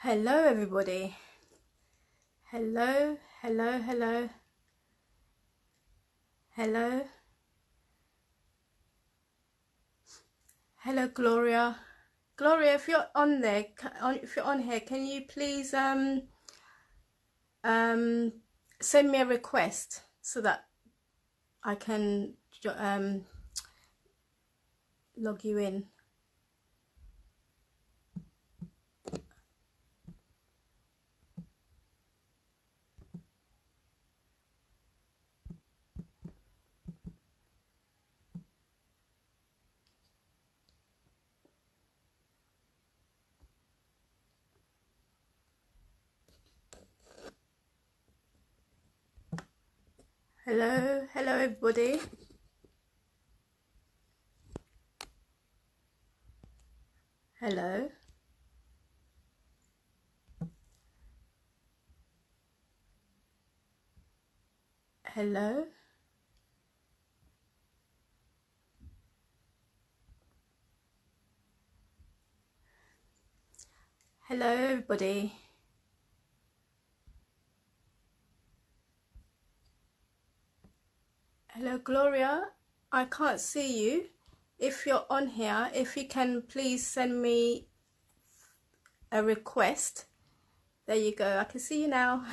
Hello, everybody. Hello, hello, hello, hello, hello, Gloria. Gloria, if you're on there, if you're on here, can you please um send me a request so that I can log you in. Hello, hello, everybody. Hello, hello, hello, everybody. Hello, Gloria. I can't see you. If you're on here, if you can please send me a request. There you go. I can see you now.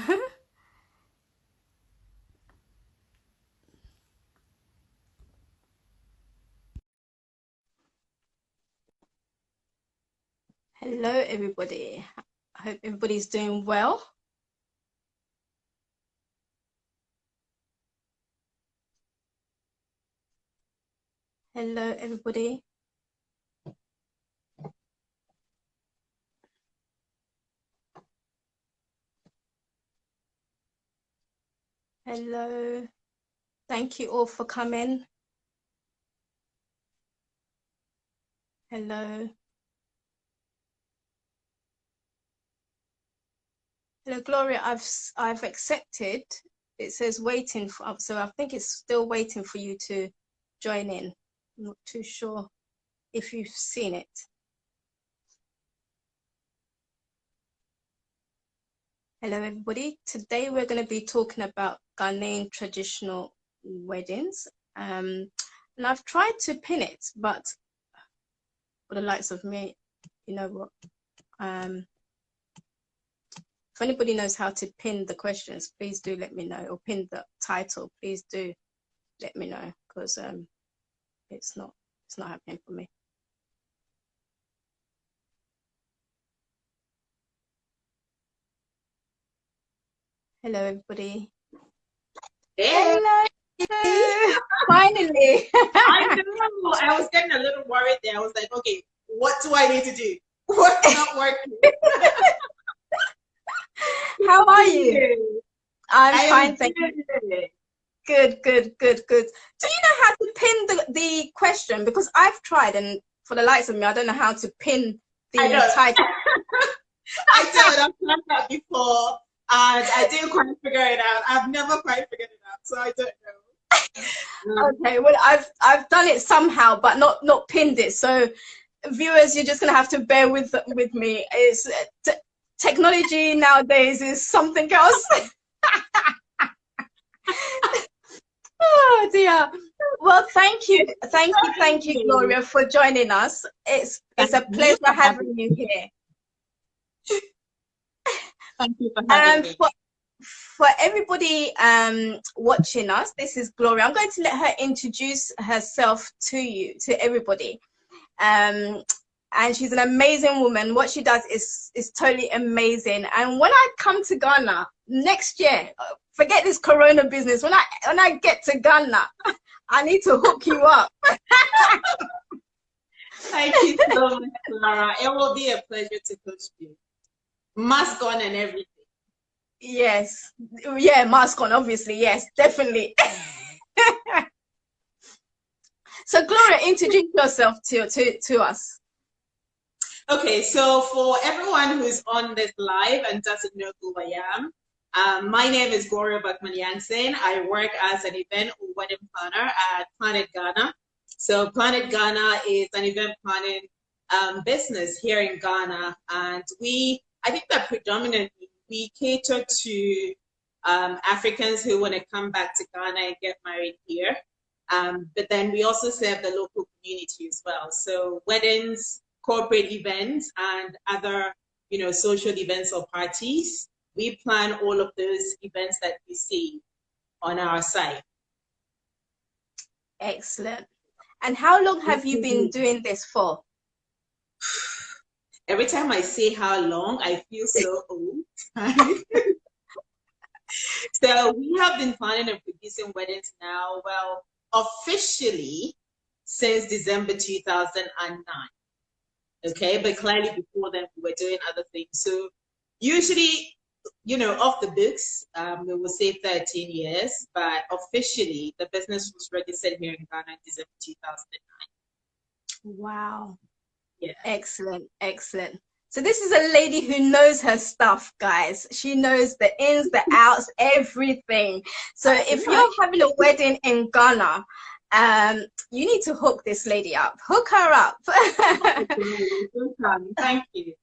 Hello, everybody. I hope everybody's doing well. Hello, everybody. Hello. Thank you all for coming. Hello. Hello, Gloria. I've accepted. It says waiting for, so I think it's still waiting for you to join in. I'm not too sure if you've seen it. Hello, everybody. Today we're going to be talking about Ghanaian traditional weddings. And I've tried to pin it, but for the likes of me, you know what? If anybody knows how to pin the questions, please do let me know, or pin the title, please do let me know, because it's not happening for me. Hello, everybody. Hey. Hello. Finally. I know. I was getting a little worried there. I was like, okay, what do I need to do? What's not working? How are you? I'm fine, thank you. Good. Do you know how to pin the question? Because I've tried, and for the likes of me, I don't know how to pin the title. I did. I've done that before, and I didn't quite figure it out. I've never quite figured it out, so I don't know. Okay, well, I've done it somehow, but not pinned it. So, viewers, you're just gonna have to bear with me. It's technology nowadays is something else. Oh dear. Well, thank you, Gloria, for joining us. It's a pleasure having you here. Thank you for having me. For everybody watching us, this is Gloria. I'm going to let her introduce herself to everybody. And she's an amazing woman. What she does is totally amazing. And when I come to Ghana next year, forget this corona business. When I get to Ghana, I need to hook you up. Thank you so much, Clara. It will be a pleasure to coach you. Mask on and everything. Yes. Yeah, mask on, obviously. Yes, definitely. So, Gloria, introduce yourself to us. Okay, so for everyone who's on this live and doesn't know who I am, my name is Gloria Bakman-Jansen. I work as an event or wedding planner at Planet Ghana. So Planet Ghana is an event planning business here in Ghana, and I think that predominantly we cater to Africans who want to come back to Ghana and get married here. But then we also serve the local community as well. So weddings, corporate events, and other, social events or parties. We plan all of those events that you see on our site. Excellent. And how long have you been doing this for? Every time I say how long, I feel so old. So we have been planning and producing weddings now, well, officially since December 2009. Okay, but clearly before then we were doing other things. So usually, off the books, we will say 13 years, but officially the business was registered here in Ghana in December 2009. Wow. Yeah. Excellent, excellent. So this is a lady who knows her stuff, guys. She knows the ins, the outs, everything. So if you're having a wedding in Ghana, you need to hook this lady up. Hook her up. Thank you.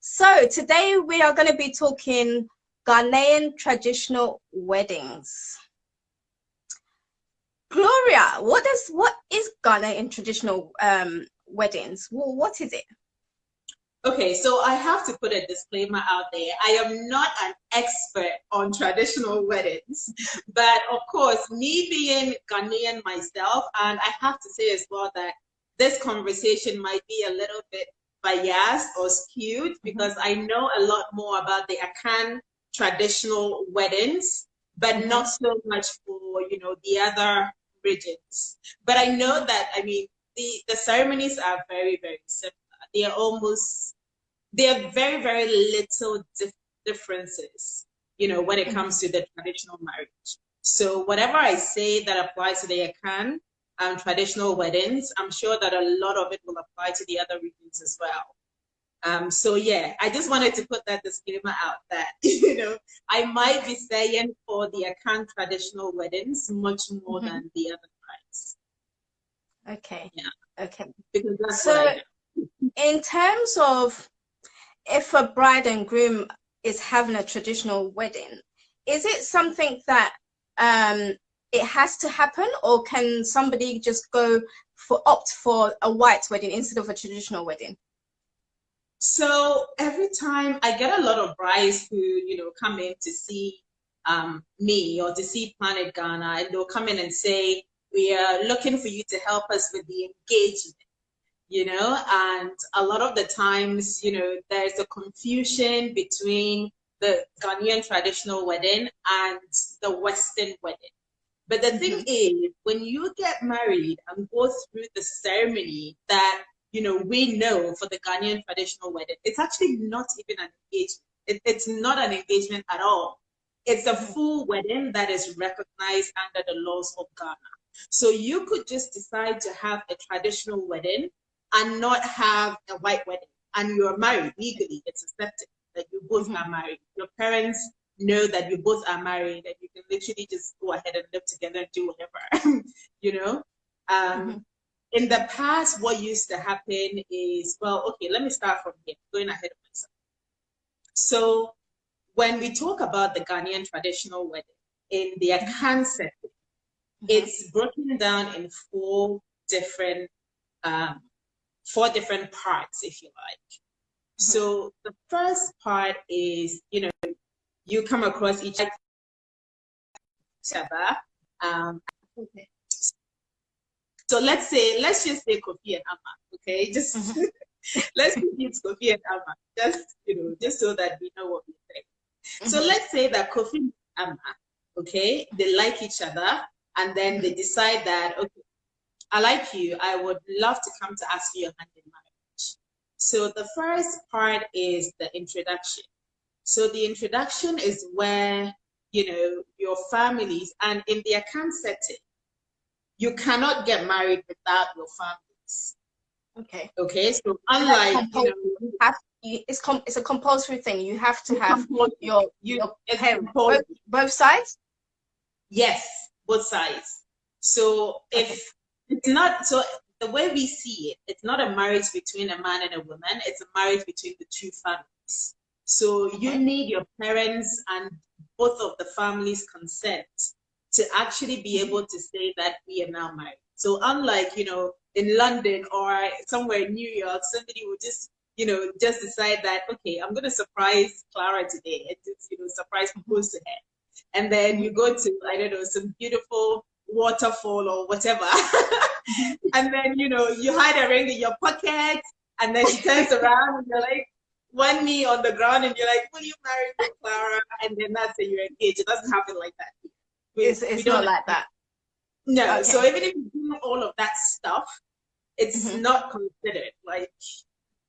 So today we are going to be talking Ghanaian traditional weddings. Gloria, what is Ghanaian traditional weddings? Well, what is it? Okay, so I have to put a disclaimer out there. I am not an expert on traditional weddings, but of course, me being Ghanaian myself, and I have to say as well that this conversation might be a little bit biased or skewed because I know a lot more about the Akan traditional weddings, but not so much for, the other regions. But I know that, the ceremonies are very, very similar. They are very, very little differences, when it comes to the traditional marriage. So whatever I say that applies to the Akan traditional weddings, I'm sure that a lot of it will apply to the other regions as well. So yeah, I just wanted to put that disclaimer out that, I might be saying for the Akan traditional weddings much more than the other tribes. Okay. Yeah. Okay. Because that's so what I know. In terms of if a bride and groom is having a traditional wedding, is it something that it has to happen, or can somebody just opt for a white wedding instead of a traditional wedding? So every time I get a lot of brides who, come in to see me or to see Planet Ghana, and they'll come in and say, we are looking for you to help us with the engagement. And a lot of the times, there's a confusion between the Ghanaian traditional wedding and the Western wedding. But the thing is, when you get married and go through the ceremony that, we know for the Ghanaian traditional wedding, it's actually not even an engagement. It's not an engagement at all. It's a full wedding that is recognized under the laws of Ghana. So you could just decide to have a traditional wedding and not have a white wedding, and you're married legally. It's accepted that you both are married. Your parents know that you both are married, and you can literally just go ahead and live together and do whatever. In the past, what used to happen is, well, okay, let me start from here, going ahead of myself. So when we talk about the Ghanaian traditional wedding in the Akan setting, it's broken down in four different parts, if you like. So the first part is, you come across each other. So let's just say Kofi and Amma, okay? Just let's use Kofi and Amma, just so that we know what we're saying. So let's say that Kofi and Amma, okay, they like each other, and then they decide that, okay, I like you, I would love to come to ask you your hand in marriage. So the first part is the introduction. So the introduction is where, your families, and in the Akan setting, you cannot get married without your families. Okay. Okay. So unlike, it's a compulsory thing. You have to have your parents, both sides? Yes, both sides. So if it's not, so the way we see it, it's not a marriage between a man and a woman. It's a marriage between the two families. So you need your parents and both of the families' consent to actually be able to say that we are now married. So unlike, in London or somewhere in New York, somebody would just, just decide that, okay, I'm going to surprise Clara today and just, surprise propose to her. And then you go to, I don't know, some beautiful waterfall or whatever. And then, you hide a ring in your pocket, and then she turns around and you're like, one knee on the ground, and you're like, will you marry me, Clara? And then that's it, you're engaged. It doesn't happen like that. It's not like that. No. Okay. So even if you do all of that stuff, it's not considered. Like,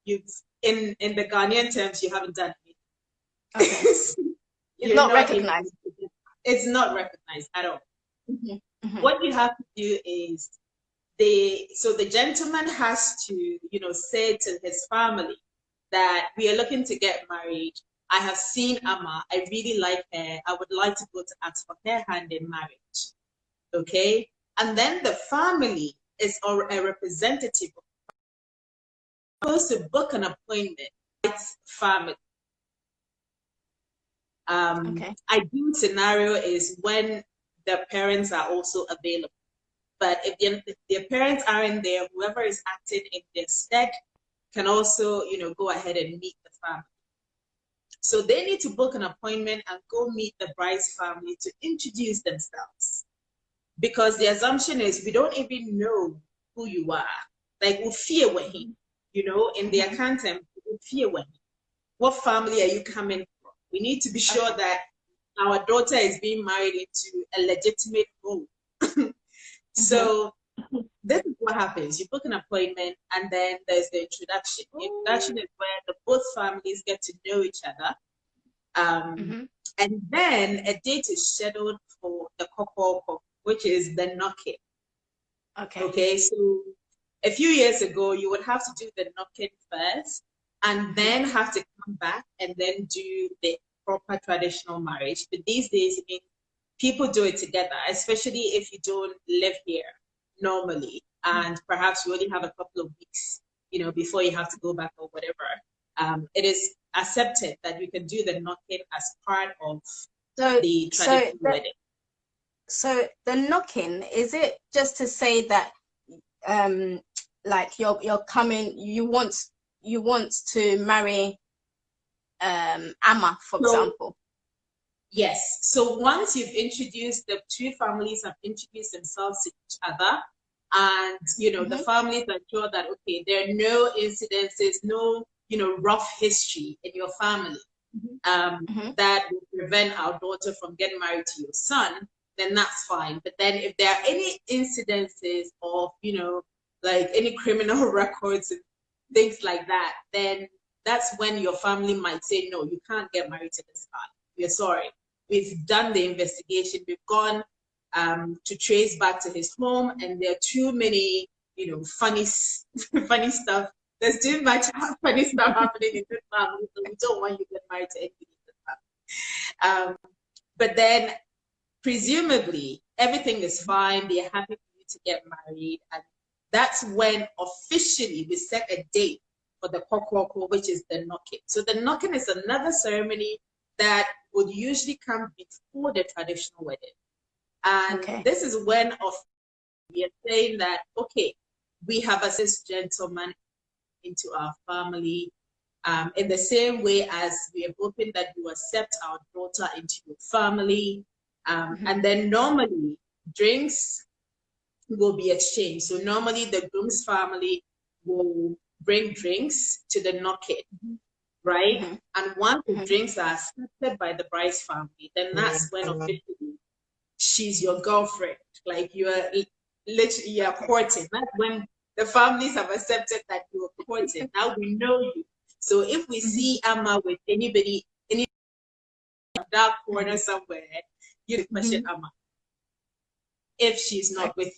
you've, in the Ghanaian terms, you haven't done anything. Okay. It's not recognized. It's not recognized at all. What you have to do is, the gentleman has to, say to his family that we are looking to get married. I have seen Amma. I really like her. I would like to go to ask for her hand in marriage. Okay? And then the family is a representative supposed to book an appointment with their family. Ideal scenario is when the parents are also available. But if their parents aren't there, whoever is acting in their stead can also, go ahead and meet the family. So they need to book an appointment and go meet the bride's family to introduce themselves. Because the assumption is we don't even know who you are. Like, we fear with him, in the account, we fear with him. What family are you coming from? We need to be sure that our daughter is being married into a legitimate home. So this is what happens. You book an appointment, and then there's the introduction. The introduction is where both families get to know each other. And then a date is scheduled for the couple, which is the knocking. Okay, so a few years ago, you would have to do the knocking first, and then have to come back and then do the proper traditional marriage. But these days, people do it together, especially if you don't live here normally, and perhaps you only have a couple of weeks, before you have to go back or whatever. It is accepted that you can do the knocking as part of the traditional wedding. So the knocking, is it just to say that, like you're coming, you want to marry Amma, for example? Yes. So once you've introduced, the two families have introduced themselves to each other, and the families are sure that, okay, there are no incidences, no rough history in your family that will prevent our daughter from getting married to your son, then that's fine. But then if there are any incidences of like any criminal records and things like that, then that's when your family might say, no, you can't get married to this guy. We're sorry. We've done the investigation. We've gone to trace back to his home, and there are too many, funny stuff. There's too much funny stuff happening in this family, so we don't want you to get married to anybody in this family. But then, presumably, everything is fine. They're happy for you to get married, and that's when officially we set a date for the kokoko, which is the knocking. So the knocking is another ceremony that would usually come before the traditional wedding. And this is when we are saying that, okay, we have a cis gentleman into our family, in the same way as we are hoping that you accept our daughter into your family. And then normally drinks will be exchanged. So normally the groom's family will bring drinks to the knocking. Right? And once the drinks are accepted by the bride's family, then that's when officially she's your girlfriend. Like, you are literally courting. That's when the families have accepted that you are courting. Now we know you. So if we see Amma with anybody in that corner somewhere, you question Amma if she's not with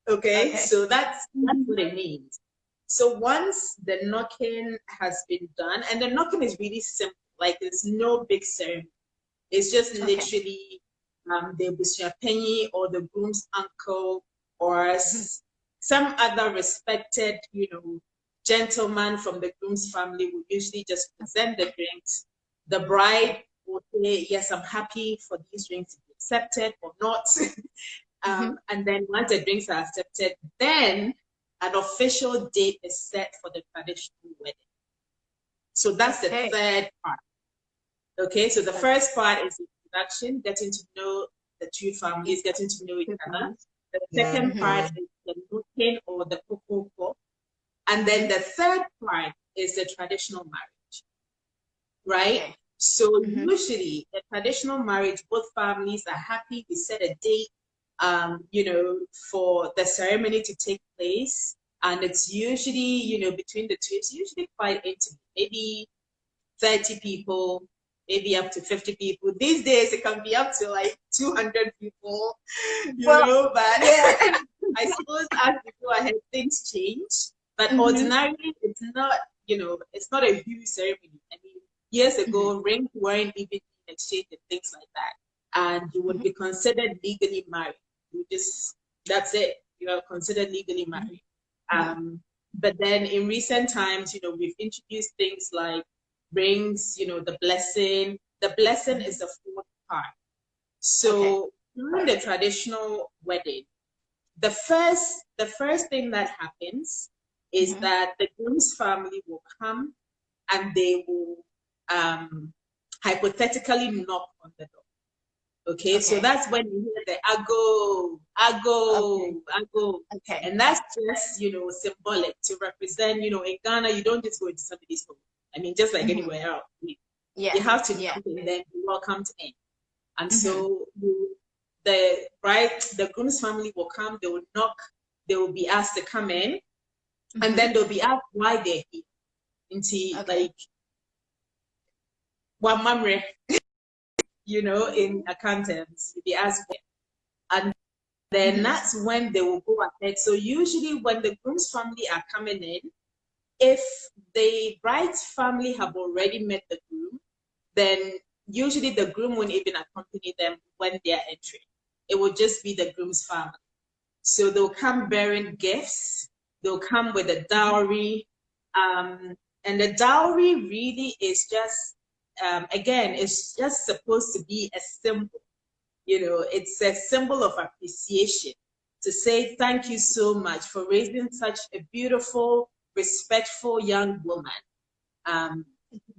you. Okay? So that's what it means. So once the knocking has been done, and the knocking is really simple, like there's no big ceremony. It's just literally the Bushra Penny or the groom's uncle or some other respected, gentleman from the groom's family will usually just present the drinks. The bride will say, yes, I'm happy for these drinks to be accepted or not. And then once the drinks are accepted, then an official date is set for the traditional wedding. So that's the third part. Okay, so the first part is introduction, getting to know the two families, getting to know each other. The second part is the looking or the kokoko. And then the third part is the traditional marriage, right? Okay. So usually the traditional marriage, both families are happy. We set a date, for the ceremony to take place. And it's usually, between the two, it's usually quite intimate, maybe 30 people, maybe up to 50 people. These days, it can be up to like 200 people, but I suppose as we go ahead, things change. But ordinarily, it's not, it's not a huge ceremony. I mean, years ago, rings weren't even exchanged and things like that. And you would be considered legally married. That's it. You are considered legally married. But then in recent times, we've introduced things like rings, the blessing. The blessing is the fourth part. So during the traditional wedding, the first thing that happens is that the groom's family will come and they will hypothetically knock on the door. Okay, so that's when you hear the ago. Okay. And that's just, symbolic to represent, in Ghana, you don't just go into somebody's home. I mean, just like anywhere else. You have to knock and then be welcomed in. And so the groom's family will come, they will knock, they will be asked to come in, and then they'll be asked why they're here. Like, one memory. In accountants, you'll be asked, and then that's when they will go ahead. So usually when the groom's family are coming in, if the bride's family have already met the groom, then usually the groom won't even accompany them when they are entering. It will just be the groom's family. So they'll come bearing gifts, they'll come with a dowry, and the dowry really is just again, it's just supposed to be a symbol. It's a symbol of appreciation to say thank you so much for raising such a beautiful, respectful young woman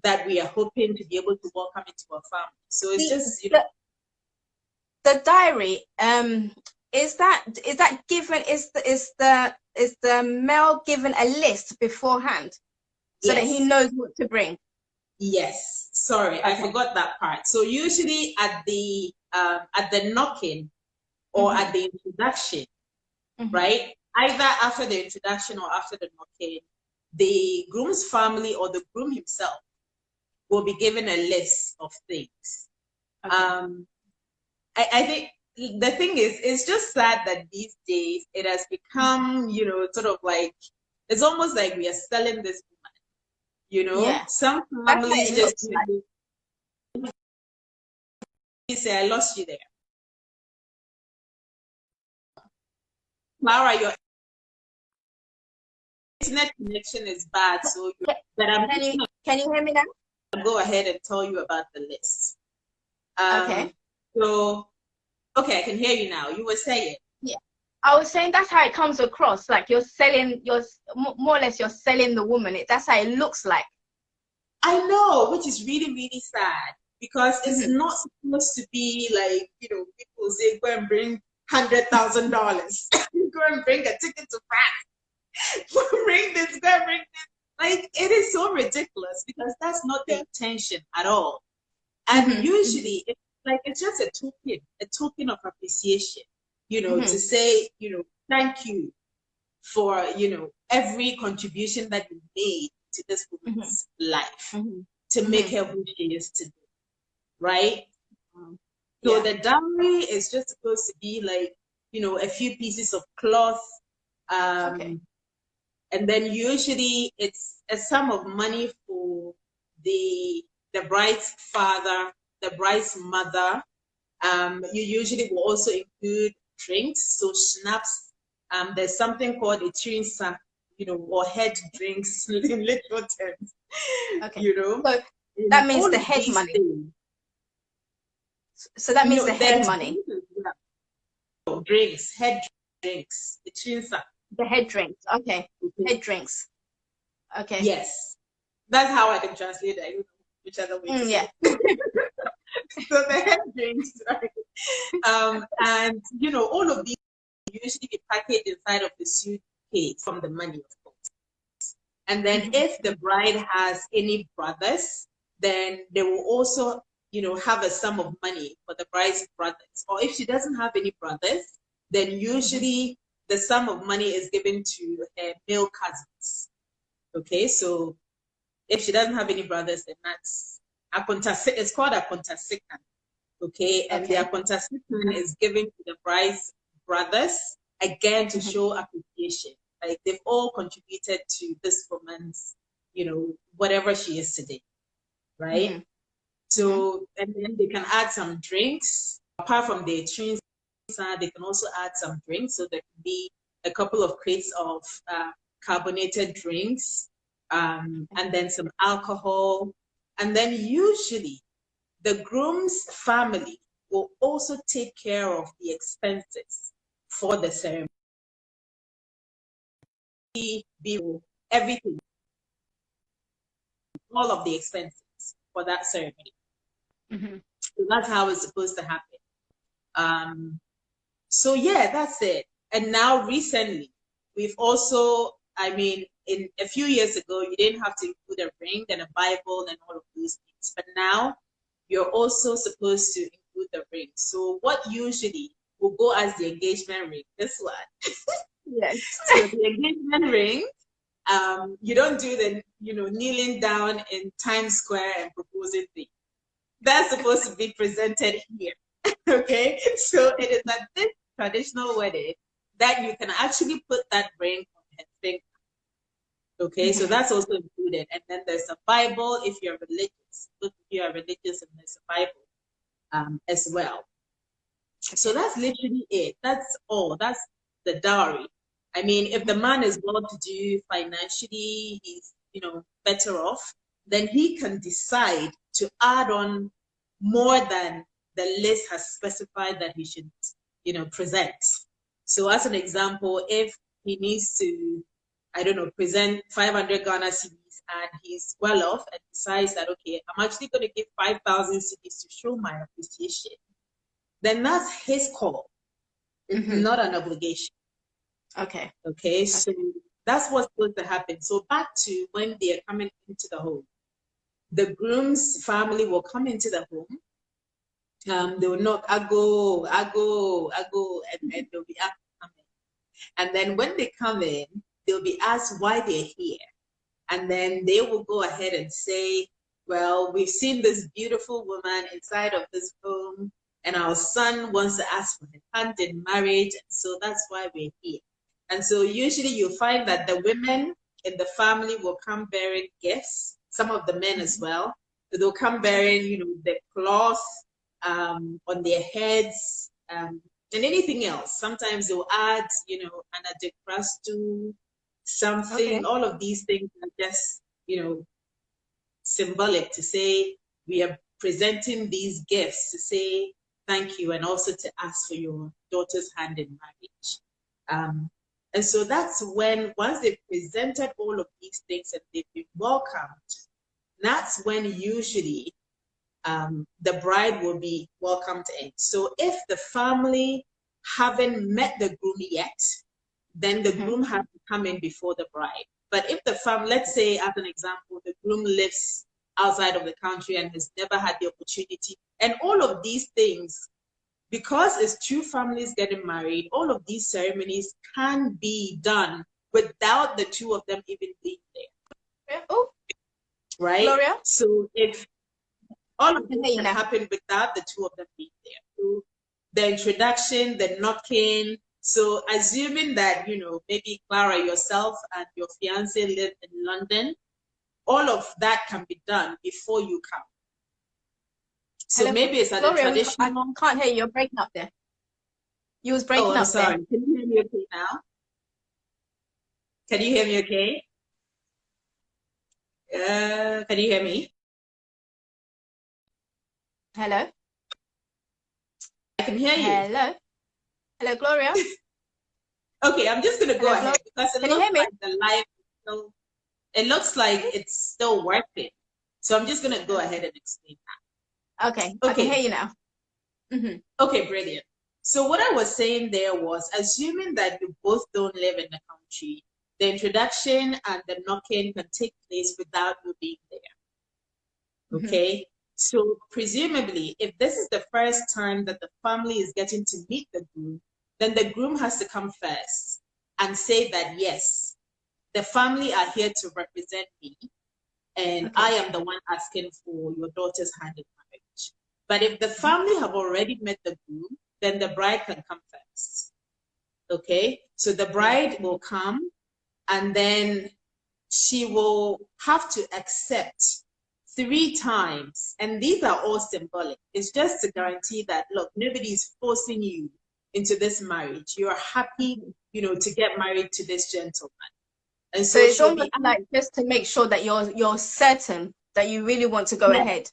that we are hoping to be able to welcome into our family. So it's just, the diary. Is that given? Is the male given a list beforehand so that he knows what to bring? Yes, sorry, I forgot that part. So usually at the knocking or at the introduction, right? Either after the introduction or after the knocking, the groom's family or the groom himself will be given a list of things. I think the thing is, it's just sad that these days it has become, sort of like, it's almost like we are selling this. Some families just say, I lost you there. Clara, your internet connection is bad, so can you hear me now? I'll go ahead and tell you about the list. So, I can hear you now. You were saying. Yeah. I was saying that's how it comes across. Like you're more or less you're selling the woman. That's how it looks like. I know, which is really, really sad because it's not supposed to be like, people say, go and bring $100,000. Go and bring a ticket to France. Go and bring this, go and bring this. Like, it is so ridiculous because that's not the intention at all. And usually it's just a token of appreciation, to say, thank you for, every contribution that you made to this woman's life to make her who she is today, right? So the dowry is just supposed to be like, a few pieces of cloth, and then usually it's a sum of money for the bride's father, the bride's mother. You usually will also include drinks, so schnapps, there's something called a trinsa, or head drinks in little terms. Okay. So In that means all the of head these money. things, So that means the head there's money. drinks, head drinks, the trinsa. The head drinks. Okay. Head drinks. Okay. Yes. That's how I can translate it. I don't know which other way to say Yeah. it. So the head drinks, right? And all of these usually be packaged inside of the suitcase from the money, of course. And then if the bride has any brothers, then they will also, have a sum of money for the bride's brothers. Or if she doesn't have any brothers, then usually the sum of money is given to her male cousins. Okay, so if she doesn't have any brothers, then that's it's called a kontasikan. Okay, and the kontasikan is given to the bride's brothers, again, to show appreciation. Like they've all contributed to this woman's, whatever she is today, right? So, and then they can add some drinks. Apart from the drinks, they can also add some drinks. So there could be a couple of crates of carbonated drinks, and then some alcohol. And then usually the groom's family will also take care of the expenses for the ceremony. Everything, all of the expenses for that ceremony. So that's how it's supposed to happen. So yeah, that's it. And now recently, we've also, in a few years ago, you didn't have to include a ring and a Bible and all of those things. But now you're also supposed to include the ring. So what usually will go as the engagement ring? This one. Yes. So the engagement ring, you don't do the, kneeling down in Times Square and proposing thing. That's supposed to be presented here. Okay, so it is at this traditional wedding that you can actually put that ring on her finger. Okay, so that's also included. And then there's a Bible if you're religious. If you are religious, and there's a Bible as well. So that's literally it. That's all. That's the dowry. If the man is well to do financially, he's better off, then he can decide to add on more than the list has specified that he should, present. So as an example, if he needs to, present 500 Ghana cedis and he's well off and decides that, okay, I'm actually going to give 5,000 cedis to show my appreciation, then that's his call. It's not an obligation. Okay, so that's what's supposed to happen. So back to when they are coming into the home. The groom's family will come into the home. They will knock, I go, and then they'll be asked to come in. And then when they come in, they'll be asked why they're here. And then they will go ahead and say, well, we've seen this beautiful woman inside of this home, and our son wants to ask for his hand in marriage, and so that's why we're here. And so usually you find that the women in the family will come bearing gifts, some of the men as well. They'll come bearing, the cloth on their heads, and anything else. Sometimes they'll add, an adekrastu, something. All of these things are just, symbolic to say we are presenting these gifts to say thank you, and also to ask for your daughter's hand in marriage. And so that's when, once they've presented all of these things and they've been welcomed, that's when usually the bride will be welcomed in. So if the family haven't met the groom yet, then the groom has to come in before the bride. But if the family, let's say as an example, the groom lives outside of the country and has never had the opportunity, and all of these things, because it's two families getting married, all of these ceremonies can be done without the two of them even being there. Right? Gloria? So if all of this can happen without the two of them being there. So the introduction, the knocking. So assuming that, maybe Clara, yourself and your fiance live in London, all of that can be done before you come. So maybe it's at a traditional. I can't hear you. You're breaking up there. You was breaking up sorry. there. Can you hear me okay now? Can you hear me okay? Can you hear me? Hello? I can hear you. Hello? Hello, Gloria? Okay, I'm just going to go Hello, ahead Gloria? because it Can you looks hear me? like the live, it looks like it's still working. So I'm just going to go ahead and explain Okay, that. I can hear Okay, you now. okay, brilliant. So what I was saying there was, assuming that you both don't live in the country, the introduction and the knocking can take place without you being there. Okay? So presumably, if this is the first time that the family is getting to meet the groom, then the groom has to come first and say that, yes, the family are here to represent me, and I am the one asking for your daughter's hand in marriage. But if the family have already met the groom, then the bride can come first. Okay? So the bride will come, and then she will have to accept 3 times. And these are all symbolic. It's just to guarantee that, look, nobody's forcing you into this marriage. You're happy, to get married to this gentleman. And So so it's she'll be almost like just to make sure that you're certain that you really want to go ahead.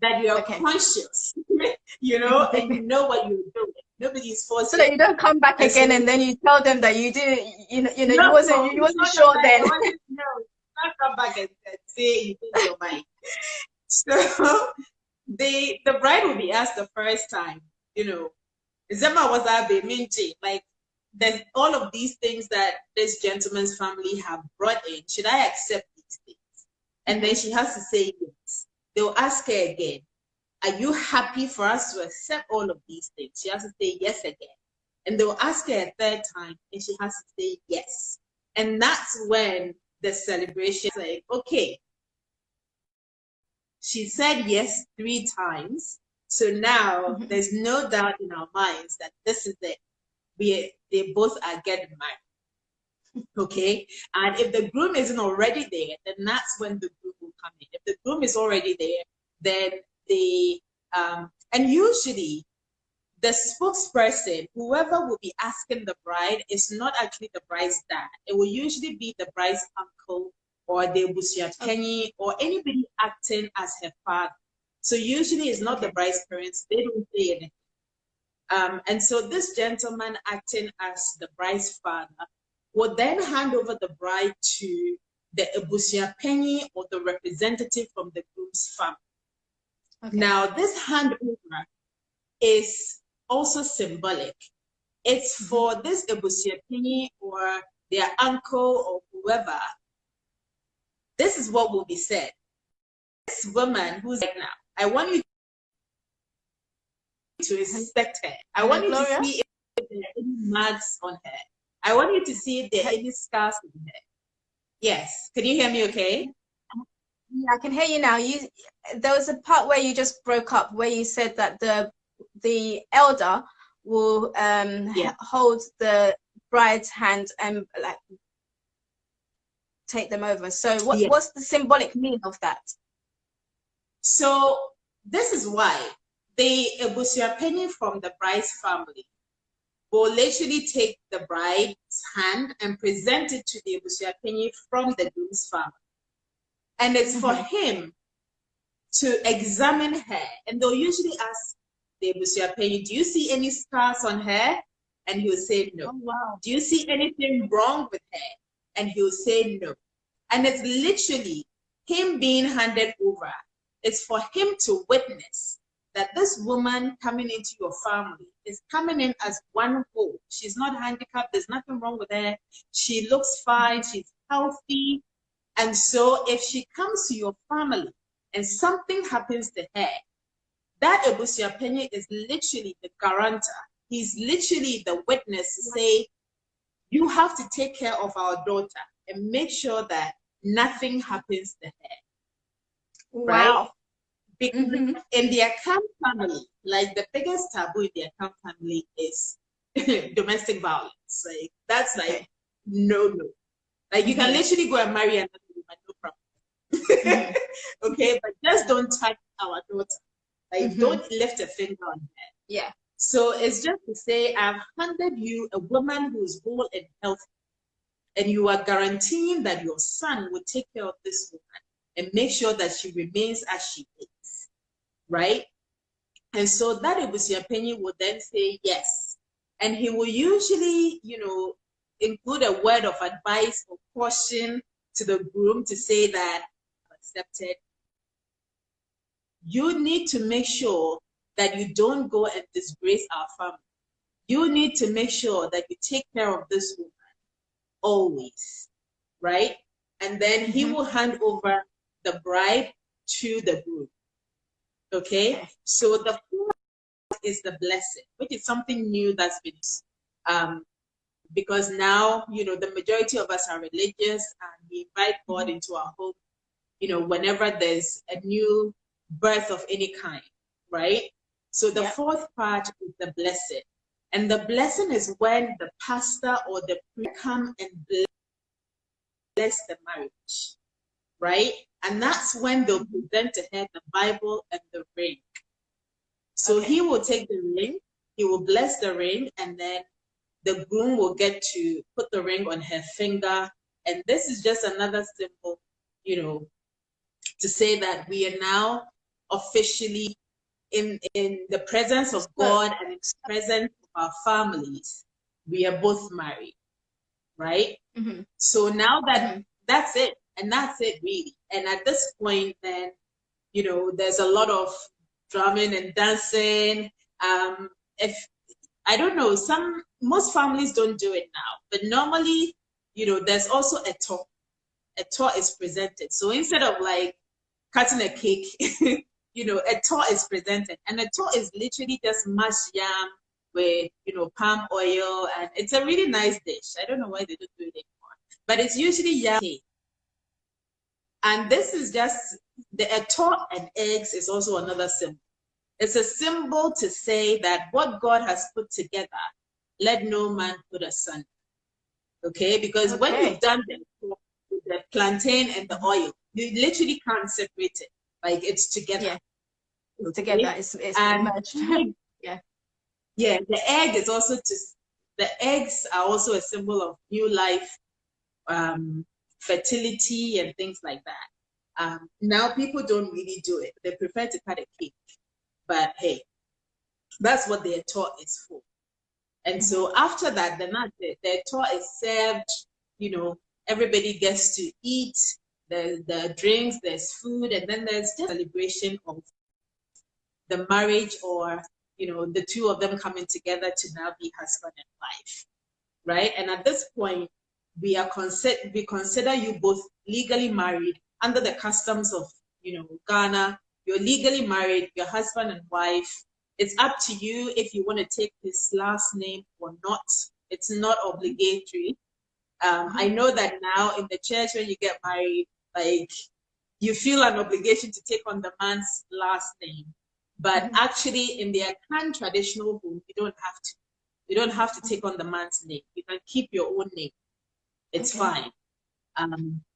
that you're conscious, and you know what you're doing. Nobody's forcing. So that you don't come back again and then you tell them that you didn't, you wasn't sure then. Not come back and say you changed your mind. So the bride will be asked the first time, Zema was like there's all of these things that this gentleman's family have brought in. Should I accept these things? And then she has to say yes. They'll ask her again, are you happy for us to accept all of these things? She has to say yes again. And they'll ask her a third time, and she has to say yes. And that's when the celebration is like, okay, she said yes 3 times. So now there's no doubt in our minds that this is it. They both are getting married. Okay? And if the groom isn't already there, then that's when the groom will come in. If the groom is already there, then and usually the spokesperson, whoever will be asking the bride, is not actually the bride's dad. It will usually be the bride's uncle or the busuapenyi or anybody acting as her father. So usually it's not the bride's parents. They don't say anything. And so this gentleman acting as the bride's father will then hand over the bride to the busuapenyi or the representative from the groom's family. Now, this handover is also symbolic. It's for this ebusiapini or their uncle or whoever. This is what will be said. This woman who's right now, I want you to inspect her. I want you to see if there are any marks on her. I want you to see if there are any scars on her. Yes. Can you hear me okay? Yeah, I can hear you now. There was a part where you just broke up, where you said that the elder will hold the bride's hand and like take them over. So what's the symbolic meaning of that? So this is why the ebusuapenyi from the bride's family will literally take the bride's hand and present it to the ebusuapenyi from the groom's family. And it's for him to examine her. And they'll usually ask the ebusuapenyi, do you see any scars on her? And he'll say no. Oh, wow. Do you see anything wrong with her? And he'll say no. And it's literally him being handed over. It's for him to witness that this woman coming into your family is coming in as one whole. She's not handicapped. There's nothing wrong with her. She looks fine. She's healthy. And so if she comes to your family and something happens to her, that ebusuapenyi is literally the guarantor. He's literally the witness to say, you have to take care of our daughter and make sure that nothing happens to her. Wow. Right? Because in the Akam family, like the biggest taboo in the Akam family is domestic violence. Like that's like no. Like you can literally go and marry another woman, no problem. Okay, but just don't touch our daughter. Like don't lift a finger on her. Yeah. So it's just to say, I've handed you a woman who's whole and healthy. and you are guaranteeing that your son will take care of this woman and make sure that she remains as she is, right? And so that Ebusiapenyi will then say yes. And he will usually, include a word of advice or caution to the groom to say that, accepted, you need to make sure that you don't go and disgrace our family. You need to make sure that you take care of this woman always, right? And then he will hand over the bride to the groom. Okay? So the fourth is the blessing, which is something new that's been because now, the majority of us are religious and we invite God into our home, whenever there's a new birth of any kind, right? So the fourth part is the blessing. And the blessing is when the pastor or the priest come and bless the marriage, right? And that's when they'll present to her the Bible and the ring. So he will take the ring, he will bless the ring, and then the groom will get to put the ring on her finger. And this is just another symbol, to say that we are now officially in the presence of God and in the presence of our families. We are both married, right? So now that that's it, and that's it really. And at this point, then, there's a lot of drumming and dancing. If I don't know, most families don't do it now, but normally, there's also a tour. A tour is presented. So instead of like cutting a cake, a tour is presented, and a tour is literally just mashed yam with, palm oil, and it's a really nice dish. I don't know why they don't do it anymore, but it's usually yam cake. And this is just the tour and eggs is also another symbol. It's a symbol to say that what God has put together, let no man put asunder. Okay? Because when you've done the plantain and the oil, you literally can't separate it. Like, it's together. Yeah. Okay? Together, it's merged. Yeah, the eggs are also a symbol of new life, fertility, and things like that. Now people don't really do it. They prefer to cut a cake. But hey, that's what their tour is for. And so after that, then that's it. Their tour is served, everybody gets to eat, the drinks, there's food, and then there's just a celebration of the marriage, or, the two of them coming together to now be husband and wife, right? And at this point, we consider you both legally married under the customs of, Ghana. You're legally married, you're husband and wife. It's up to you if you want to take his last name or not. It's not obligatory. I know that now in the church, when you get married, like, you feel an obligation to take on the man's last name. But actually, in the Akan traditional home, you don't have to. You don't have to take on the man's name. You can keep your own name. It's fine.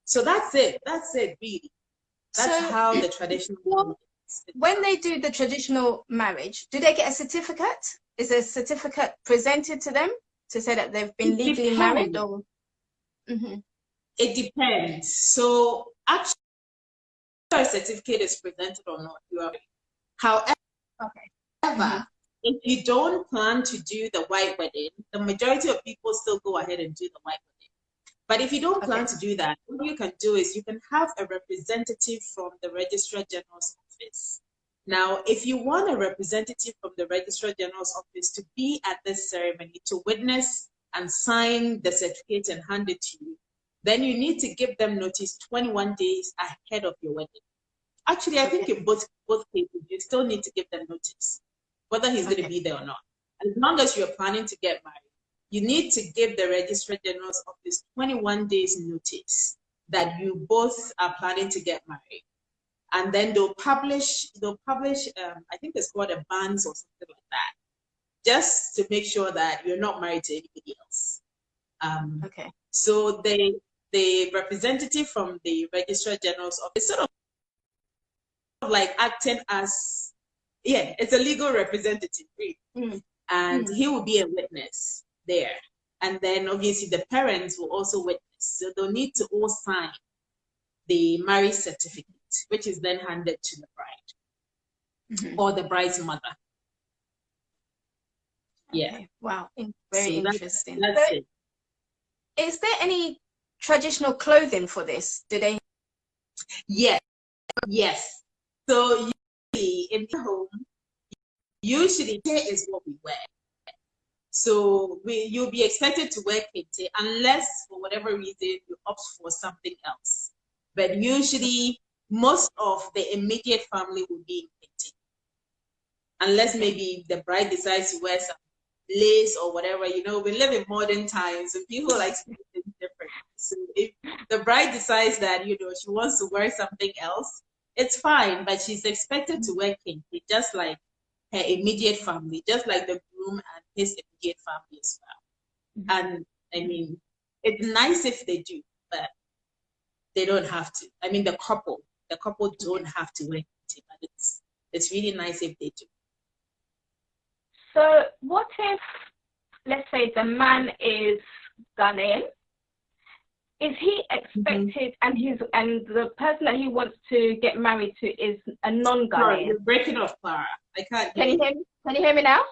So that's it. That's it, really. That's how the traditional. When they do the traditional marriage, do they get a certificate? Is a certificate presented to them to say that they've been legally married, or? It depends. So actually, a certificate is presented or not, you are. However, if you don't plan to do the white wedding, the majority of people still go ahead and do the white wedding. But if you don't plan to do that, what you can do is you can have a representative from the Registrar General's office. Now, if you want a representative from the Registrar General's office to be at this ceremony, to witness and sign the certificate and hand it to you, then you need to give them notice 21 days ahead of your wedding. Actually, I think in both cases, you still need to give them notice, whether he's going to be there or not. As long as you're planning to get married, you need to give the Registrar General's office 21 days notice that you both are planning to get married. And then they'll publish, I think it's called a bans or something like that, just to make sure that you're not married to anybody else. So the representative from the Registrar General's office sort of like acting as, it's a legal representative, really. And he will be a witness there. And then obviously the parents will also witness. So they'll need to all sign the marriage certificate, which is then handed to the bride or the bride's mother. Yeah. Okay. Wow. Very So interesting. That's So, it. is there any traditional clothing for this? Do they? Yes. Yes. So usually in the home, usually here is what we wear. So you'll be expected to wear kente unless for whatever reason you opt for something else. But usually most of the immediate family will be in kente. Unless maybe the bride decides to wear some lace or whatever. You know, we live in modern times and people like to do things different. So if the bride decides that, you know, she wants to wear something else, it's fine, but she's expected to wear kente, just like her immediate family, just like the groom and his immediate family as well. And I mean, it's nice if they do, but they don't have to. I mean, the couple don't have to wear kente, but it's really nice if they do. So what if, let's say, the man is Ghanaian? Is he expected, and the person that he wants to get married to is a non-Ghanaian? Sorry, you're breaking off, Clara. I can't. Can you hear me? Can you hear me now?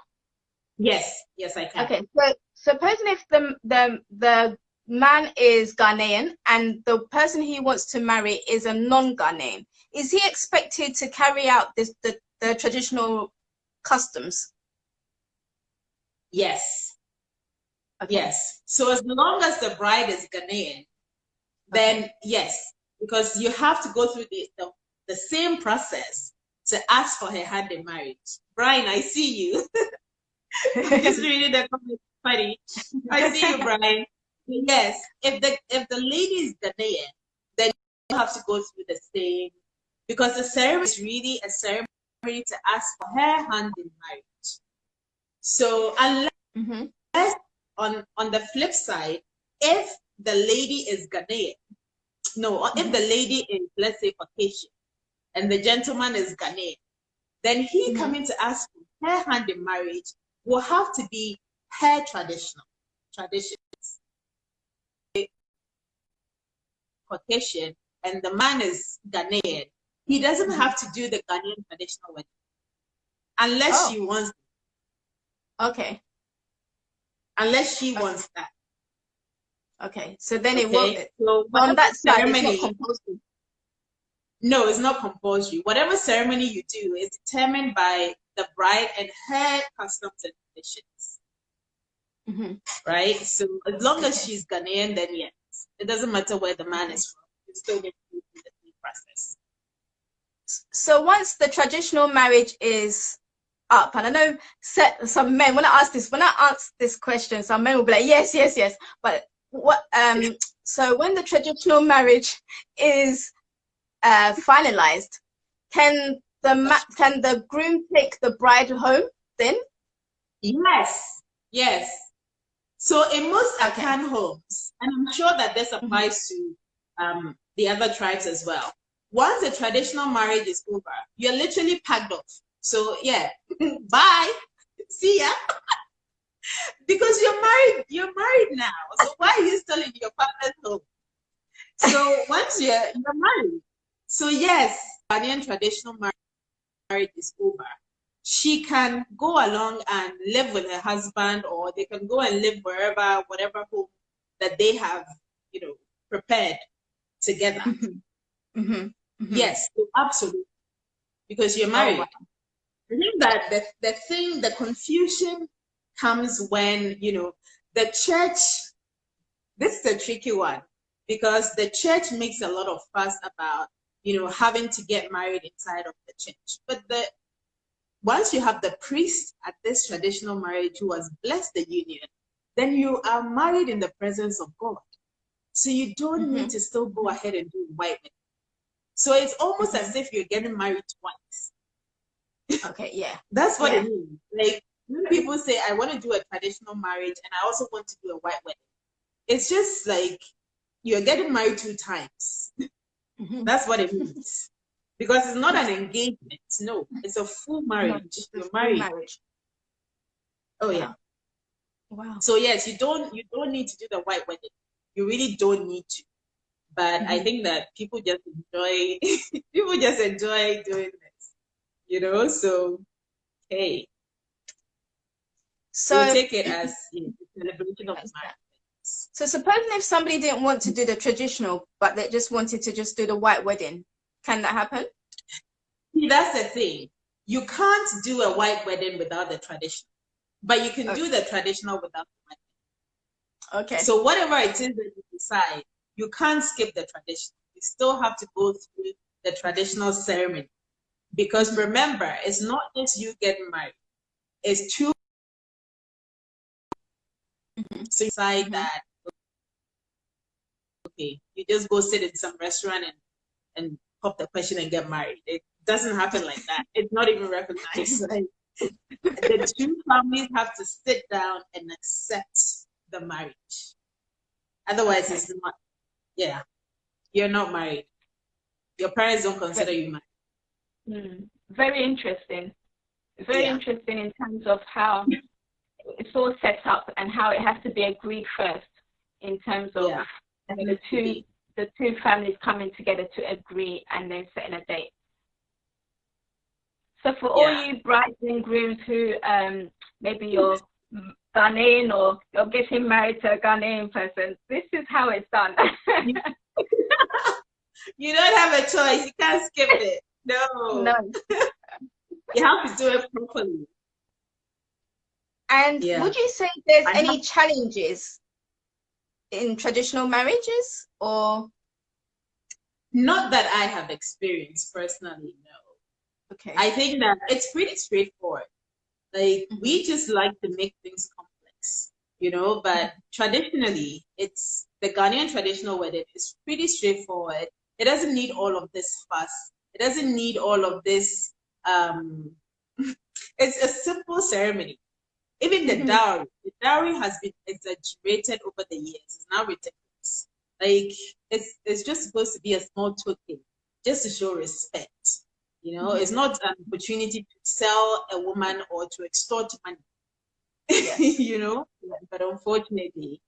Yes, I can. Okay, so supposing if the man is Ghanaian and the person he wants to marry is a non-Ghanaian, is he expected to carry out the traditional customs? Yes. Okay. Yes. So as long as the bride is Ghanaian, then yes, because you have to go through the same process to ask for her hand in marriage. Brian, I see you. I'm just reading the comments. Funny. I see you, Brian. Yes, if the lady is Ghanaian, then you have to go through the same, because the ceremony is really a ceremony to ask for her hand in marriage. So unless on the flip side, if the lady is Ghanaian, if the lady is, let's say, Caucasian, and the gentleman is Ghanaian, then he coming to ask for her hand in marriage will have to be her traditions. Caucasian, and the man is Ghanaian, he doesn't have to do the Ghanaian traditional wedding unless she wants. Okay. Unless she wants that. Okay, so then it will. So on that side, ceremony, it's not compulsory. No, it's not compulsory. Whatever ceremony you do is determined by the bride and her customs and traditions. Right? So as long as she's Ghanaian, then yes. It doesn't matter where the man is from. You still get to do the same process. So once the traditional marriage is up, and I know some men, when I ask this question, some men will be like, yes. But what so when the traditional marriage is finalized, can the groom take the bride home then? Yes. So in most Akan homes, and I'm sure that this applies to the other tribes as well, once the traditional marriage is over, you're literally packed off. So yeah, bye, see ya. Because you're married now. So why are you still in your partner's home? So once you're married, so yes, Ghanaian traditional marriage is over. She can go along and live with her husband, or they can go and live whatever home that they have, prepared together. Yes, absolutely. Because you're married. I think that the confusion comes when, the church, this is a tricky one, because the church makes a lot of fuss about, having to get married inside of the church. But once you have the priest at this traditional marriage who has blessed the union, then you are married in the presence of God. So you don't need to still go ahead and do white wedding. So it's almost as if you're getting married twice. Okay, yeah. That's what it means. Like, when people say, I want to do a traditional marriage and I also want to do a white wedding, it's just like you're getting married 2 times. That's what it means. Because it's not an engagement. No, it's a full marriage. You're married. Marriage. Oh, yeah. Wow. So yes, you don't need to do the white wedding. You really don't need to. But I think that people just enjoy doing this, So hey, So we'll take it as a celebration of marriage. So supposing if somebody didn't want to do the traditional, but they just wanted to just do the white wedding, can that happen? See, that's the thing. You can't do a white wedding without the traditional, but you can do the traditional without the wedding. Okay. So whatever it is that you decide, you can't skip the traditional. You still have to go through the traditional ceremony. Because remember, it's not just you getting married. It's two. So you decide that, okay, you just go sit in some restaurant and pop the question and get married. It doesn't happen like that. It's not even recognized. Like, the two families have to sit down and accept the marriage. Otherwise, it's not, you're not married. Your parents don't consider you married. Very interesting. Very interesting in terms of how it's all set up and how it has to be agreed first in terms of the two families coming together to agree and then setting a date. So for all you brides and grooms who maybe you're Ghanaian or you're getting married to a Ghanaian person, this is how it's done. You don't have a choice. You can't skip it. No. You have to do it properly. And would you say there's any challenges in traditional marriages, or? Not that I have experienced personally, no. Okay. I think that it's pretty straightforward. Like, we just like to make things complex, but traditionally, it's the Ghanaian traditional wedding is pretty straightforward. It doesn't need all of this fuss. It doesn't need all of this. It's a simple ceremony. Even the dowry has been exaggerated over the years. It's now ridiculous. Like, it's just supposed to be a small token, just to show respect. It's not an opportunity to sell a woman or to extort money. But unfortunately,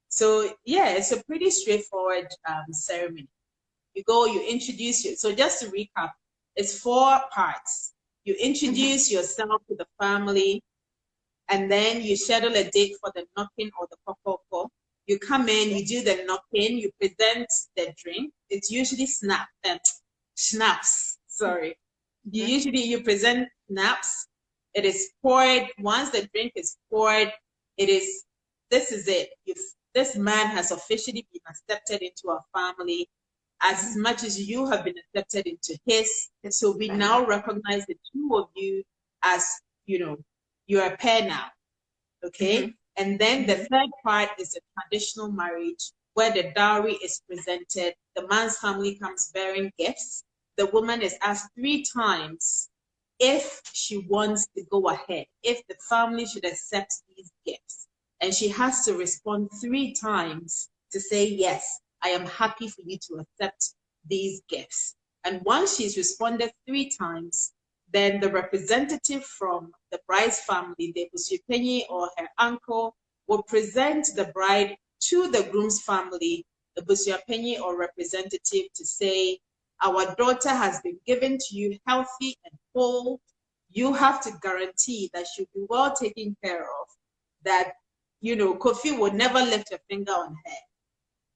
So it's a pretty straightforward ceremony. You go, you introduce you. So just to recap, it's 4 parts. You introduce yourself to the family, and then you schedule a date for the knocking or the kokoko. You come in, you do the knocking, you present the drink. It's usually schnapps. Sorry. You present schnapps. It is poured. Once the drink is poured, this is it. This man has officially been accepted into our family as much as you have been accepted into his. So we now recognize the two of you as, you're a pair now. Okay? And then the third part is a traditional marriage where the dowry is presented. The man's family comes bearing gifts. The woman is asked 3 times if she wants to go ahead, if the family should accept these gifts. And she has to respond 3 times to say, yes, I am happy for you to accept these gifts. And once she's responded 3 times, then the representative from the bride's family, the Busupenyi or her uncle, will present the bride to the groom's family, the Busupenyi or representative, to say, our daughter has been given to you healthy and whole. You have to guarantee that she'll be well taken care of, that, Kofi will never lift a finger on her,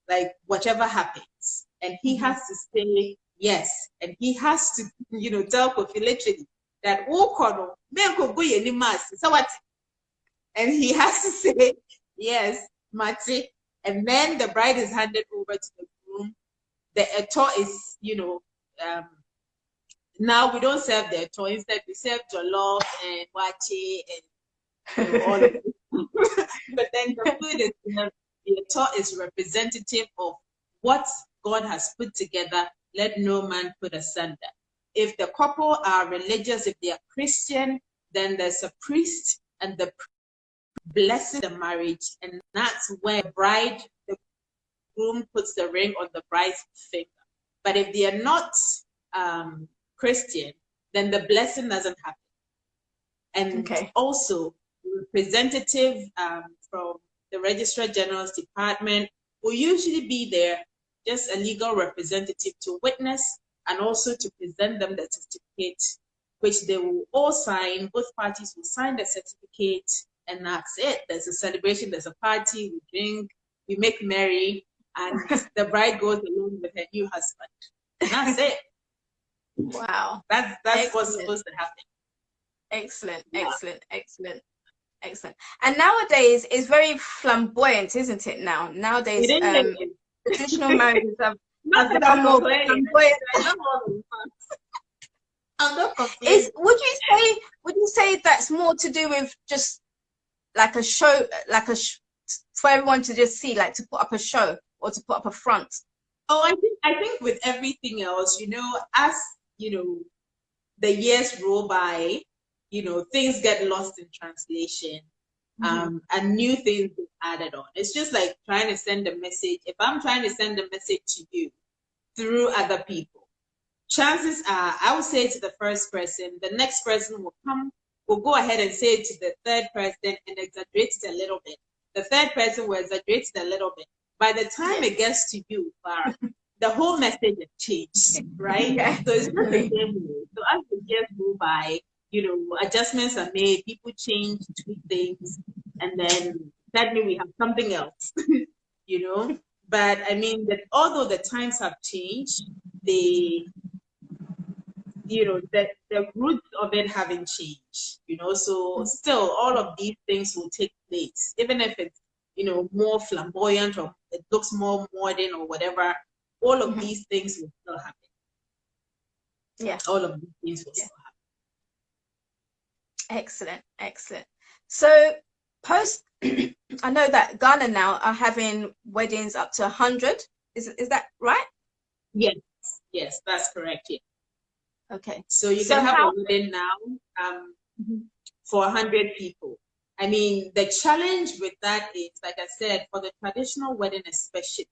like whatever happens. And he has to say yes. And he has to, tell Kofi literally that, and he has to say, yes, Mati. And then the bride is handed over to the groom. The eto is, now we don't serve the eto. Instead, we serve jollof and wachi and all of it. But then the food is, the eto is representative of what God has put together. Let no man put asunder. If the couple are religious, if they are Christian, then there's a priest, and the blesses the marriage, and that's where the groom puts the ring on the bride's finger. But if they are not Christian, then the blessing doesn't happen. And also, representative from the Registrar General's Department will usually be there, just a legal representative to witness and also to present them the certificate, which they will all sign. Both parties will sign the certificate, and that's it. There's a celebration, there's a party, we drink, we make merry, and the bride goes along with her new husband. And that's it. Wow. That's what's supposed to happen. Excellent, excellent, excellent, excellent. And nowadays it's very flamboyant, isn't it? Nowadays, traditional marriages have become more flamboyant. I'm not confused. Would you say that's more to do with just like a show, for everyone to just see, like to put up a show or to put up a front? Oh, I think with everything else, as the years roll by, things get lost in translation, and new things get added on. It's just like trying to send a message. If I'm trying to send a message to you through other people, chances are I will say to the first person, the next person will go ahead and say it to the third person and exaggerate it a little bit. The third person will exaggerate it a little bit. By the time it gets to you, Clara, the whole message has changed, right? So it's not the same way. So as the years go by, adjustments are made, people change, tweak things, and then suddenly we have something else, But I mean that although the times have changed, the roots of it haven't changed, so still all of these things will take place, even if it's, more flamboyant or it looks more modern or whatever, all of these things will still happen. Yeah. All of these things will still happen. Excellent, excellent. So I know that Ghana now are having weddings up to 100. Is that right? Yes, that's correct. Yeah. Okay. So you can have a wedding now for 100 people. I mean, the challenge with that is, like I said, for the traditional wedding especially,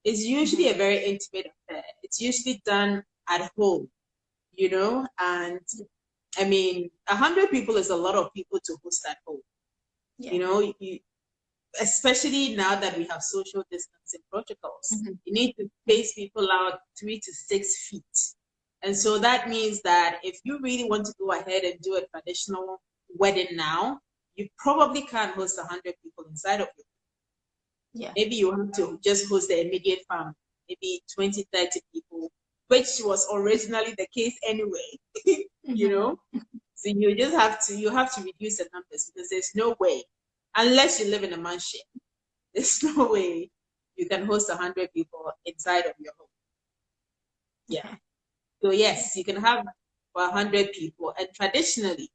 it's usually a very intimate affair. It's usually done at home, and I mean, 100 people is a lot of people to host at home. Yeah. Especially now that we have social distancing protocols, you need to space people out 3 to 6 feet. And so that means that if you really want to go ahead and do a traditional wedding now, you probably can't host 100 people inside of you. Yeah. Maybe you have to just host the immediate family, maybe 20, 30 people, which was originally the case anyway, So you just have to reduce the numbers, because there's no way, unless you live in a mansion, there's no way you can host 100 people inside of your home. Yeah. So yes, you can have 100 people, and traditionally,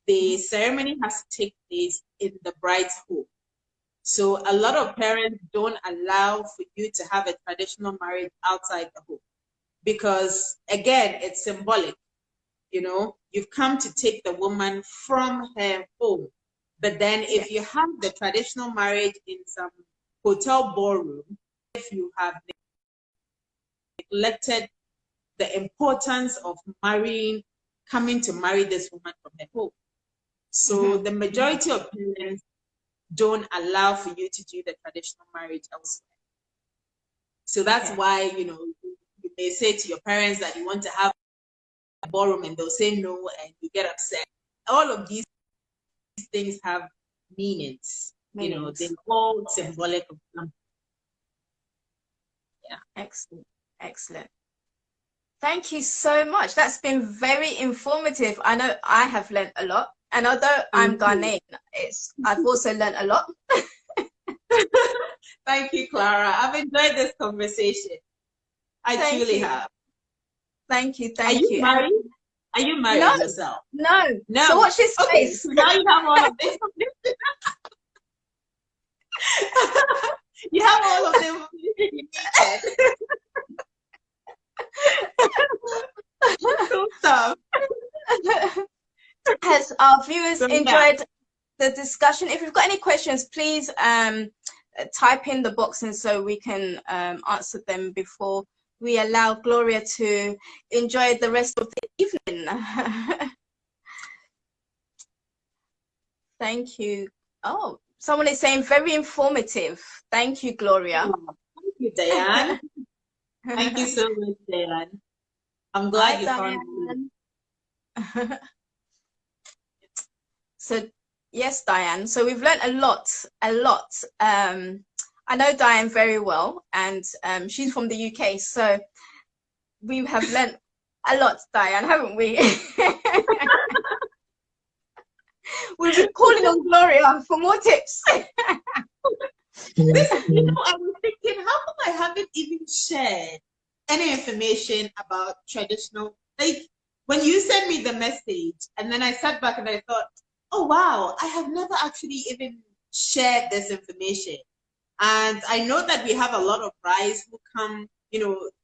the ceremony has to take place in the bride's home. So a lot of parents don't allow for you to have a traditional marriage outside the home, because again, it's symbolic. You've come to take the woman from her home. But then if you have the traditional marriage in some hotel ballroom, if you have neglected the importance of coming to marry this woman from her home. So the majority of parents don't allow for you to do the traditional marriage elsewhere. So that's why, you may say to your parents that you want to have a ballroom, and they'll say no, and you get upset. All of these things have meanings. They're all symbolic of something. Yeah. Excellent. Excellent. Thank you so much. That's been very informative. I know I have learned a lot. And although I'm Ghanaian, I've also learned a lot. Thank you, Clara. I've enjoyed this conversation. I truly have. Thank you. Thank you. Married? Are you married yourself? No. So watch this space. So now you have all of this. You have all of them. Cool stuff. Has our viewers enjoyed the discussion? If you've got any questions, please type in the box, and so we can answer them before we allow Gloria to enjoy the rest of the evening. Thank you. Oh, someone is saying very informative. Thank you, Gloria. Oh, thank you, Diane. Thank you so much, Diane. I'm glad you found me. So, yes, Diane. So we've learned a lot, a lot. I know Diane very well, and she's from the UK. So we have learned a lot, Diane, haven't we? We've been calling on Gloria for more tips. This, I was thinking, how come I haven't even shared any information about traditional? Like, when you sent me the message, and then I sat back and I thought, oh, wow, I have never actually even shared this information. And I know that we have a lot of brides who come,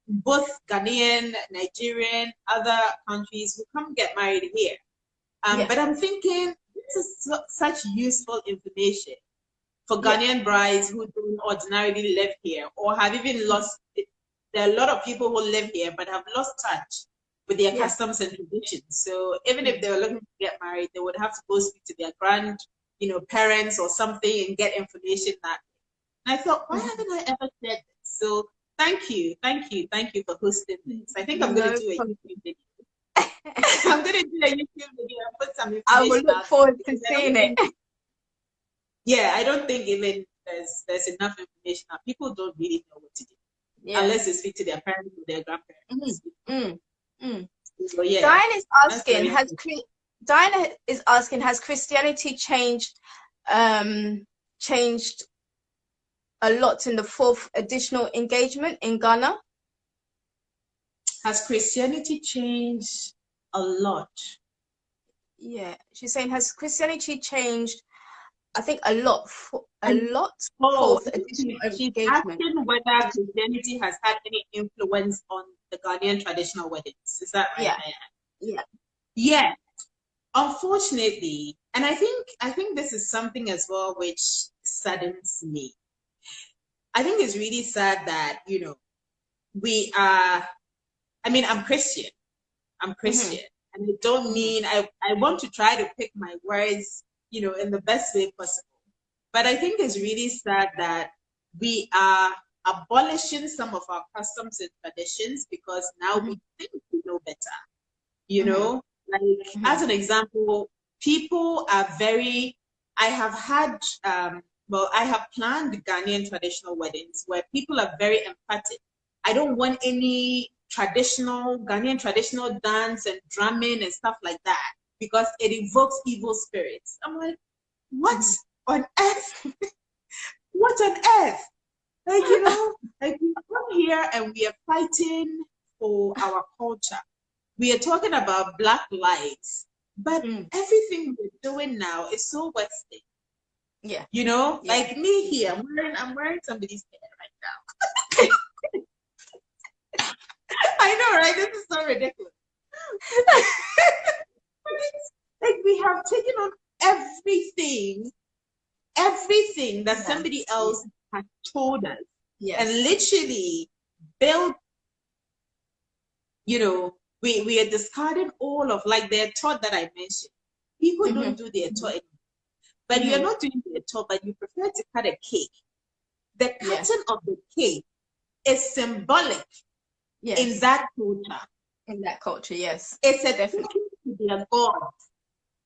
both Ghanaian, Nigerian, other countries who come get married here. But I'm thinking, this is such useful information for Ghanaian brides who don't ordinarily live here or have even lost it. There are a lot of people who live here but have lost touch with their customs and traditions. So even if they were looking to get married, they would have to go speak to their parents or something and get information that way. And I thought, why haven't I ever said this? So thank you for hosting this. I think I'm going to do a YouTube video. I'm going to do a YouTube video and put some information. I will look forward to seeing it. Yeah, I don't think even there's enough information now. People don't really know what to do unless they speak to their parents or their grandparents. So, yeah, Diana is asking, has Christianity changed a lot in the 4th additional engagement in Ghana? Has Christianity changed a lot? Yeah, she's saying, has Christianity changed? I think a lot. Oh, she's asking whether Christianity has had any influence on the Ghanaian traditional weddings. Is that right? Yeah. Unfortunately, and I think this is something as well which saddens me. I think it's really sad that we are. I mean, I'm Christian. And I don't mean I want to try to pick my words, in the best way possible. But I think it's really sad that we are abolishing some of our customs and traditions because now we think we know better. As an example, people are very. I have planned Ghanaian traditional weddings where people are very emphatic. I don't want any Ghanaian traditional dance and drumming and stuff like that because it evokes evil spirits. I'm like, what on earth? What on earth? Like we come here and we are fighting for our culture. We are talking about Black lives, but everything we're doing now is so Western. Yeah. Like me here, I'm wearing somebody's hair right now. I know, right? This is so ridiculous. Like we have taken on everything that somebody else has told us, and literally built. We are discarding all of their thought that I mentioned. People don't do their thought anymore. But you're not doing their thought, but you prefer to cut a cake. The cutting of the cake is symbolic. Yes. In that culture. In that culture, yes. It's a tribute to their God.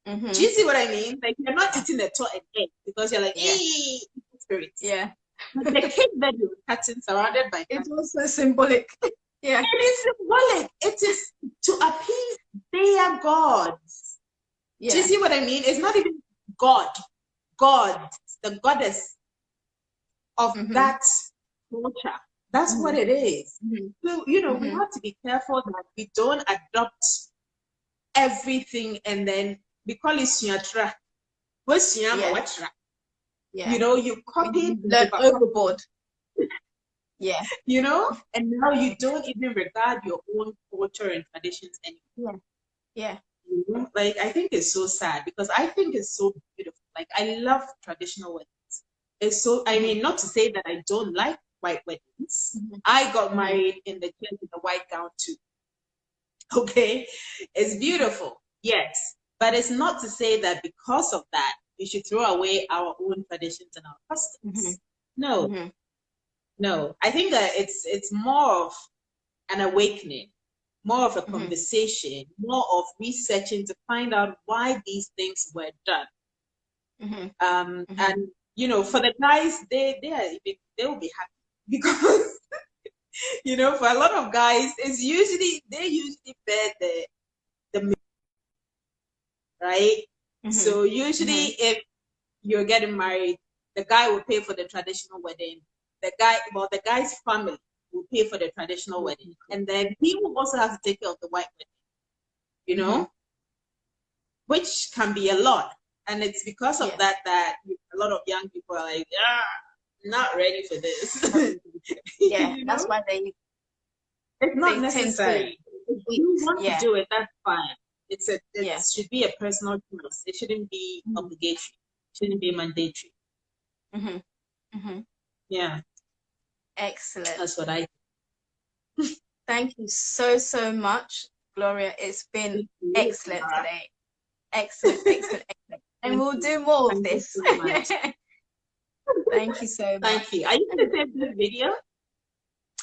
Do you see what I mean? Like you're not eating the toe and egg because you're like, spirits. Yeah. But the cake that you're cutting surrounded by it's also symbolic. Yeah. It is symbolic. It is to appease their gods. Yeah. Do you see what I mean? It's not even God, the goddess of that culture. That's what it is. So, we have to be careful that we don't adopt everything and then we call it siatra. What's siatra? Yeah. You copy overboard. Yeah. And now you don't even regard your own culture and traditions anymore. Yeah. Like, I think it's so sad because I think it's so beautiful. Like, I love traditional weddings. It's so, I mean, not to say that I don't like white weddings. I got married in the church in a white gown too. Okay? It's beautiful, yes. But it's not to say that because of that, we should throw away our own traditions and our customs. No, no. I think that it's more of an awakening, more of a conversation, more of researching to find out why these things were done. And you know, for the guys, they will be happy because you know, for a lot of guys, they usually bear the right. So usually, if you're getting married, the guy will pay for the traditional wedding. The guy's family will pay for the traditional wedding, and then he will also have to take care of the white wedding. You know, which can be a lot, and it's because of that a lot of young people are like, not ready for this. Yeah, you know? that's why it's not necessary. If you want to do it, that's fine. It should be a personal choice. It shouldn't be obligatory. It shouldn't be mandatory. Yeah. Excellent. That's what I think. Thank you so much, Gloria. It's been excellent today. Excellent. And we'll do more of this. Thank you so much. Thank you. Are you going to save this video?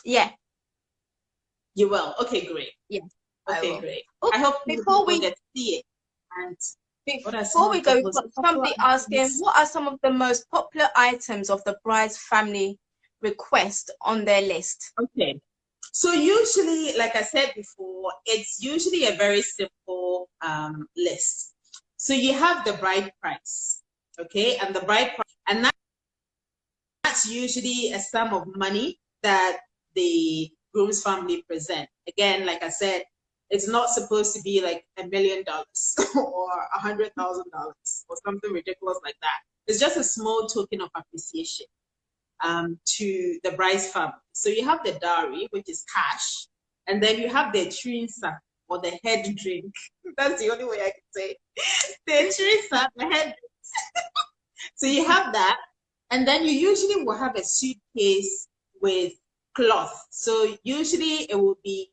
Yeah. You will. Okay, great. Yeah. Okay, great. Oh, I hope before we get to see it. And before we go, we've got somebody asking, what are some of the most popular items of the bride's family request on their list? Okay. So usually, like I said before, it's usually a very simple list. So you have the bride price, okay, and the bride price, and that's usually a sum of money that the groom's family present. Again, like I said, it's not supposed to be like $1 million or $100,000 or something ridiculous like that. It's just a small token of appreciation to the bride's family. So you have the dowry, which is cash, and then you have the trinsa, or the head drink. That's the only way I can say it. The trinsa, the head drink. So you have that, and then you usually will have a suitcase with cloth. So usually it will be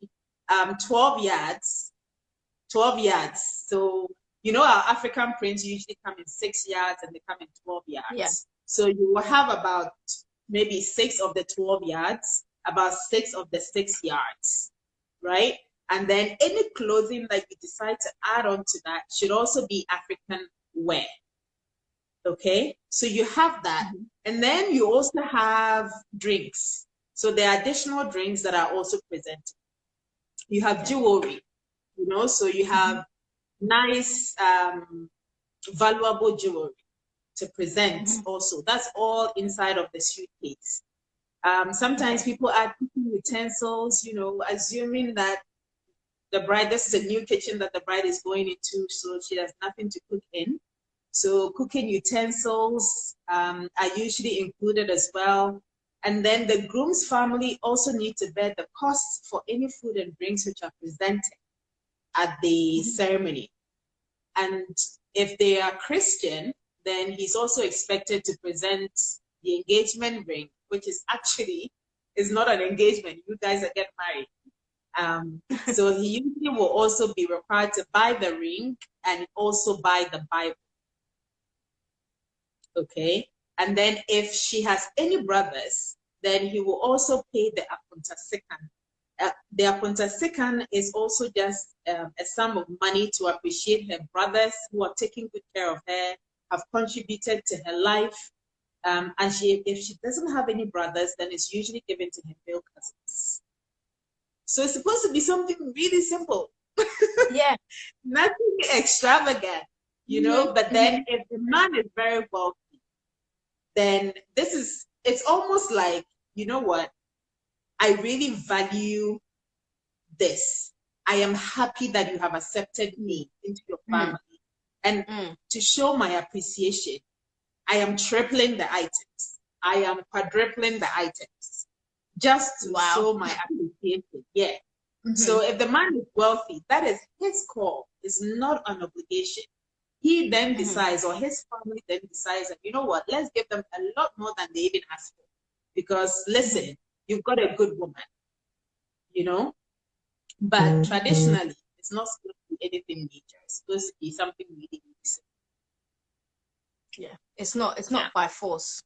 12 yards. 12 yards. So you know our African prints usually come in 6 yards and they come in 12 yards. Yeah. So you will have about maybe 6 of the 12 yards, about 6 of the 6 yards, right? And then any clothing that you decide to add on to that should also be African wear. Okay, so you have that. And then you also have drinks. So there are additional drinks that are also presented. You have jewelry, you know, so you have nice, valuable jewelry to present also. That's all inside of the suitcase. Sometimes people add cooking utensils, you know, assuming that the bride, this is a new kitchen that the bride is going into, so she has nothing to cook in. So cooking utensils are usually included as well. And then the groom's family also need to bear the costs for any food and drinks which are presented at the ceremony. And if they are Christian, then he's also expected to present the engagement ring, which is actually is not an engagement. You guys are getting married. So he usually will also be required to buy the ring and also buy the Bible. Okay. And then if she has any brothers, then he will also pay the apuntasikan. The apuntasikan is also just a sum of money to appreciate her brothers who are taking good care of her, have contributed to her life. And if she doesn't have any brothers, then it's usually given to her male cousins. So it's supposed to be something really simple. Yeah. Nothing extravagant, you know, but then if the man is very wealthy, then it's almost like, you know what, I really value this. I am happy that you have accepted me into your family. And to show my appreciation, I am tripling the items. I am quadrupling the items just to show my appreciation. Yeah. So if the man is wealthy, that is his call. It's not an obligation. He then decides, or his family then decides, that, you know what, let's give them a lot more than they even asked for. Because listen, you've got a good woman, you know? But traditionally, it's not supposed to be anything major. It's supposed to be something really, really simple. Yeah, it's not by force.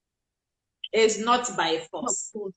It's not by Not force. force.